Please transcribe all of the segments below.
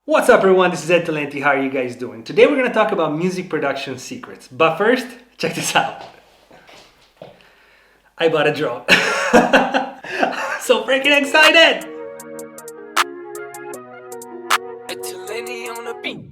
What's up everyone, this is EdTalenti. How are you guys doing? Today we're going to talk about music production secrets. But first, check this out. I bought a drone. So freaking excited! EdTalenti on the beat.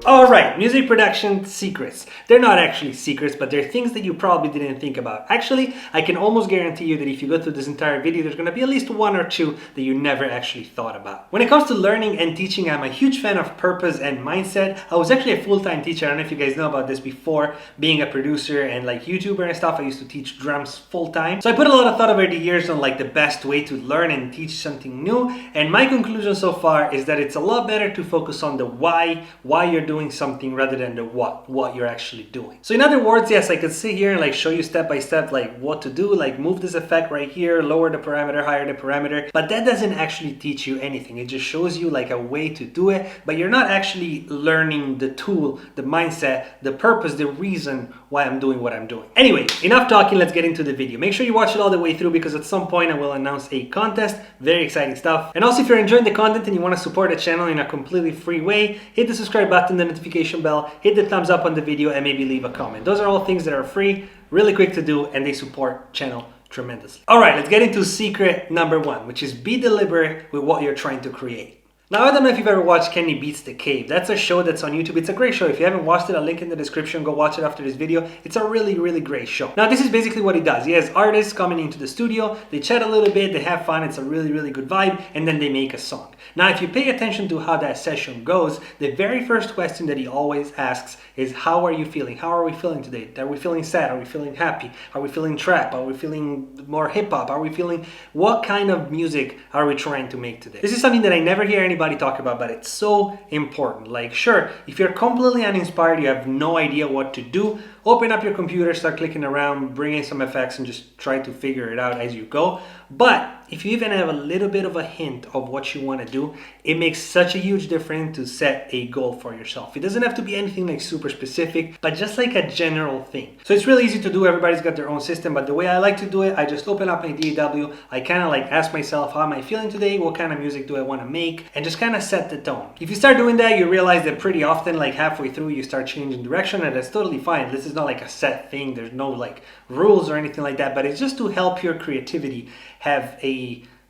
Alright, music production secrets. They're not actually secrets, but they're things that you probably didn't think about. Actually, I can almost guarantee you that if you go through this entire video, there's going to be at least one or two that you never actually thought about. When it comes to learning and teaching, I'm a huge fan of purpose and mindset. I was actually a full-time teacher. I don't know if you guys know about this before. Being a producer and like YouTuber and stuff, I used to teach drums full-time. So I put a lot of thought over the years on like the best way to learn and teach something new. And my conclusion so far is that it's a lot better to focus on the why you're doing something rather than the what you're actually doing. So in other words, yes, I could sit here and like show you step by step like what to do, like move this effect right here, lower the parameter, higher the parameter, but that doesn't actually teach you anything. It just shows you like a way to do it, but you're not actually learning the tool, the mindset, the purpose, the reason why I'm doing what I'm doing. Anyway, enough talking, let's get into the video. Make sure you watch it all the way through because at some point I will announce a contest. Very exciting stuff. And also if you're enjoying the content and you want to support the channel in a completely free way, hit the subscribe button, the notification bell, hit the thumbs up on the video, and maybe leave a comment. Those are all things that are free, really quick to do, and they support channel tremendously. All right, let's get into secret number one, which is be deliberate with what you're trying to create. Now, I don't know if you've ever watched Kenny Beats the Cave. That's a show that's on YouTube. It's a great show. If you haven't watched it, I'll link in the description. Go watch it after this video. It's a really, really great show. Now, this is basically what he does. He has artists coming into the studio. They chat a little bit. They have fun. It's a really, really good vibe. And then they make a song. Now, if you pay attention to how that session goes, the very first question that he always asks is, how are you feeling? How are we feeling today? Are we feeling sad? Are we feeling happy? Are we feeling trap? Are we feeling more hip hop? Are we feeling, what kind of music are we trying to make today? This is something that I never hear anybody talk about, but it's so important. Like, sure, if you're completely uninspired, you have no idea what to do, open up your computer, start clicking around, bring in some effects and just try to figure it out as you go. But if you even have a little bit of a hint of what you want to do, it makes such a huge difference to set a goal for yourself. It doesn't have to be anything like super specific, but just like a general thing. So it's really easy to do. Everybody's got their own system, but the way I like to do it, I just open up my DAW. I kind of like ask myself, how am I feeling today? What kind of music do I want to make? And just kind of set the tone. If you start doing that, you realize that pretty often, like halfway through, you start changing direction, and that's totally fine. This is not like a set thing. There's no like rules or anything like that, but it's just to help your creativity have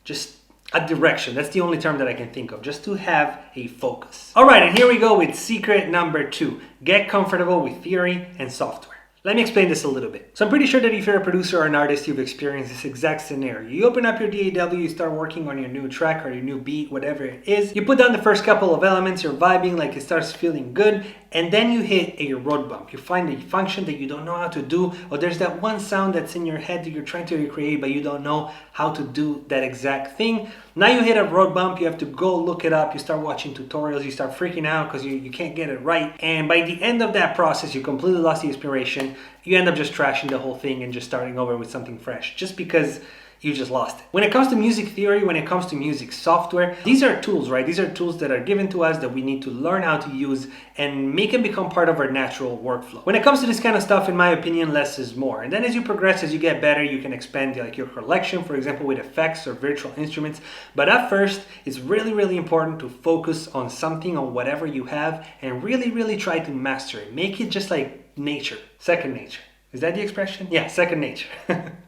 just a direction. That's the only term that I can think of, just to have a focus. All right, and here we go with secret number two. Get comfortable with theory and software. Let me explain this a little bit. So I'm pretty sure that if you're a producer or an artist, you've experienced this exact scenario. You open up your DAW, you start working on your new track or your new beat, whatever it is. You put down the first couple of elements, you're vibing, like it starts feeling good, and then you hit a road bump. You find a function that you don't know how to do, or there's that one sound that's in your head that you're trying to recreate, but you don't know how to do that exact thing. Now you hit a road bump, you have to go look it up, you start watching tutorials, you start freaking out because you can't get it right. And by the end of that process, you completely lost the inspiration. You end up just trashing the whole thing and just starting over with something fresh, just because you just lost it. When it comes to music theory, when it comes to music software, these are tools, right? These are tools that are given to us that we need to learn how to use and make them become part of our natural workflow. When it comes to this kind of stuff, in my opinion, less is more. And then as you progress, as you get better, you can expand like your collection, for example, with effects or virtual instruments. But at first, it's really, really important to focus on something, on whatever you have, and really, really try to master it. Make it just like nature, second nature. Is that the expression? Yeah, second nature.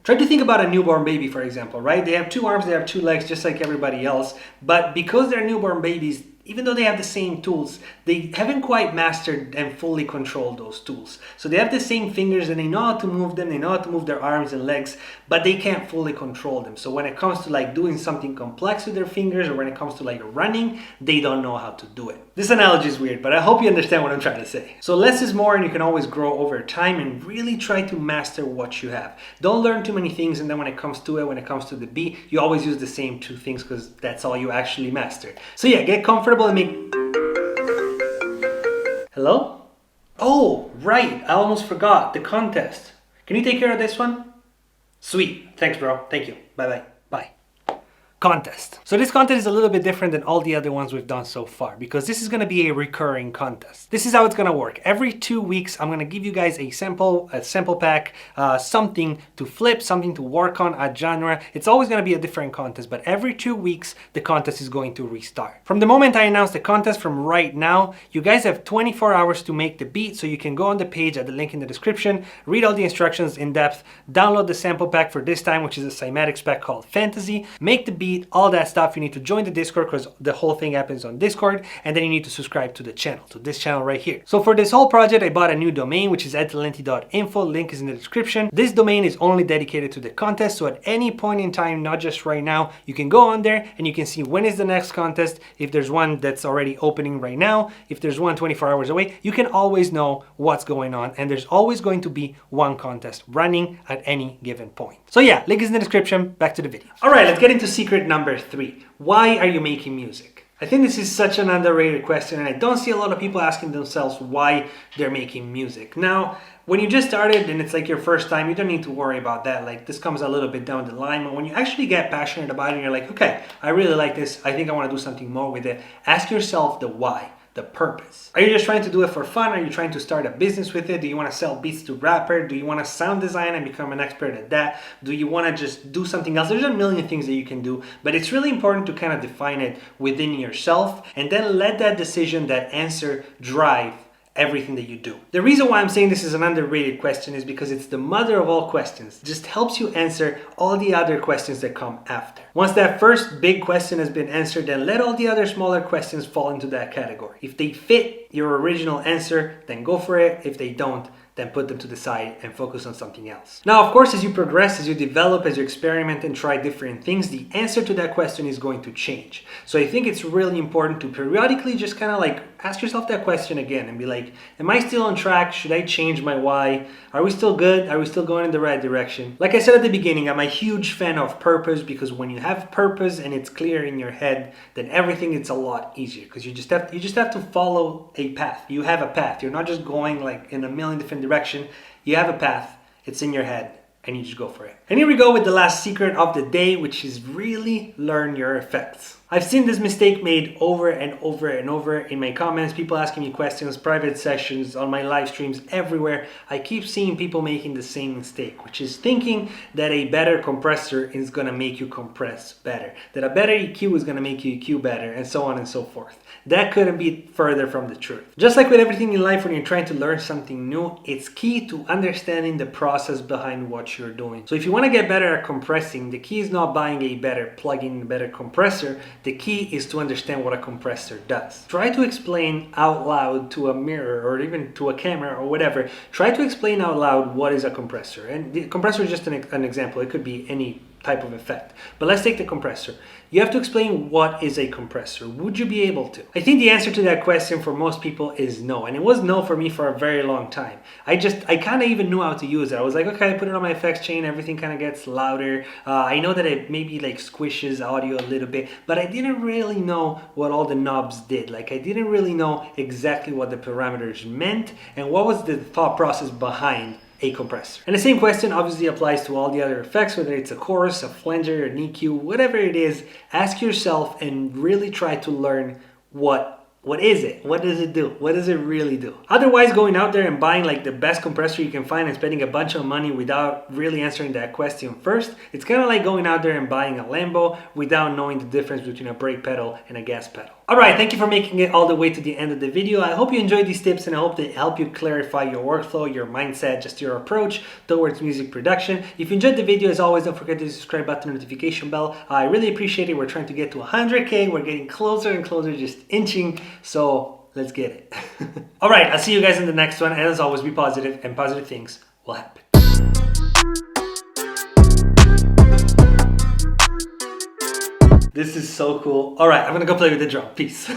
Try to think about a newborn baby, for example, right? They have two arms, they have two legs, just like everybody else. But because they're newborn babies, even though they have the same tools, they haven't quite mastered and fully controlled those tools. So they have the same fingers and they know how to move them, they know how to move their arms and legs, but they can't fully control them. So when it comes to like doing something complex with their fingers, or when it comes to like running, they don't know how to do it. This analogy is weird, but I hope you understand what I'm trying to say. So less is more, and you can always grow over time and really try to master what you have. Don't learn too many things, and then when it comes to it, when it comes to the beat, you always use the same two things because that's all you actually master. So yeah, get comfortable and make... Hello? Oh, right, I almost forgot the contest. Can you take care of this one? Sweet, thanks bro, thank you, bye. contest. So this contest is a little bit different than all the other ones we've done so far because this is going to be a recurring contest. This is how it's going to work. Every 2 weeks, I'm going to give you guys a sample pack, something to flip, something to work on, a genre. It's always going to be a different contest, but every 2 weeks, the contest is going to restart. From the moment I announce the contest, from right now, you guys have 24 hours to make the beat, so you can go on the page at the link in the description, read all the instructions in depth, download the sample pack for this time, which is a cymatics pack called Fantasy, make the beat, all that stuff. You need to join the Discord because the whole thing happens on Discord, and then you need to subscribe to the channel, to this channel right here. So for this whole project, I bought a new domain, which is edtalenti.info. Link is in the description. This domain is only dedicated to the contest, so at any point in time, not just right now, you can go on there and you can see when is the next contest. If there's one that's already opening right now, if there's one 24 hours away, you can always know what's going on, and there's always going to be one contest running at any given point. So yeah, link is in the description. Back to the video. All right, let's get into secret number 3. Why are you making music? I think this is such an underrated question, and I don't see a lot of people asking themselves why they're making music. Now, when you just started and it's like your first time, you don't need to worry about that. Like, this comes a little bit down the line, but when you actually get passionate about it and you're like, okay, I really like this, I think I want to do something more with it, ask yourself the why. The purpose. Are you just trying to do it for fun? Are you trying to start a business with it? Do you want to sell beats to rapper? Do you want to sound design and become an expert at that? Do you want to just do something else? There's a million things that you can do, but it's really important to kind of define it within yourself and then let that decision, that answer drive everything that you do. The reason why I'm saying this is an underrated question is because it's the mother of all questions. It just helps you answer all the other questions that come after. Once that first big question has been answered, then let all the other smaller questions fall into that category. If they fit your original answer, then go for it. If they don't, then put them to the side and focus on something else. Now, of course, as you progress, as you develop, as you experiment and try different things, the answer to that question is going to change. So I think it's really important to periodically just kind of like ask yourself that question again and be like, am I still on track? Should I change my why? Are we still good? Are we still going in the right direction? Like I said at the beginning, I'm a huge fan of purpose because when you have purpose and it's clear in your head, then everything is a lot easier because you just have to follow a path. You have a path. You're not just going like in a million different direction. You have a path. It's in your head. And you just go for it. And here we go with the last secret of the day, which is really learn your effects. I've seen this mistake made over and over and over in my comments, people asking me questions, private sessions, on my live streams, everywhere. I keep seeing people making the same mistake, which is thinking that a better compressor is gonna make you compress better, that a better EQ is gonna make you EQ better, and so on and so forth. That couldn't be further from the truth. Just like with everything in life, when you're trying to learn something new, it's key to understanding the process behind what you're doing. So if you want to get better at compressing, the key is not buying a better plugin, a better compressor. The key is to understand what a compressor does. Try to explain out loud to a mirror or even to a camera or whatever. Try to explain out loud what is a compressor. And the compressor is just an example. It could be any type of effect. But let's take the compressor. You have to explain what is a compressor. Would you be able to? I think the answer to that question for most people is no. And it was no for me for a very long time. I kind of even knew how to use it. I was like, okay, I put it on my effects chain, everything kind of gets louder. I know that it maybe like squishes audio a little bit, but I didn't really know what all the knobs did. Like I didn't really know exactly what the parameters meant and what was the thought process behind a compressor. And the same question obviously applies to all the other effects, whether it's a chorus, a flanger, an EQ, whatever it is. Ask yourself and really try to learn what is it? What does it do? What does it really do? Otherwise, going out there and buying like the best compressor you can find and spending a bunch of money without really answering that question first, it's kind of like going out there and buying a Lambo without knowing the difference between a brake pedal and a gas pedal. All right, thank you for making it all the way to the end of the video. I hope you enjoyed these tips and I hope they help you clarify your workflow, your mindset, just your approach towards music production. If you enjoyed the video, as always, don't forget to subscribe button and notification bell. I really appreciate it. We're trying to get to 100K. We're getting closer and closer, just inching. So let's get it. All right, I'll see you guys in the next one. And as always, be positive and positive things will happen. This is so cool. All right, I'm gonna go play with the drum. Peace.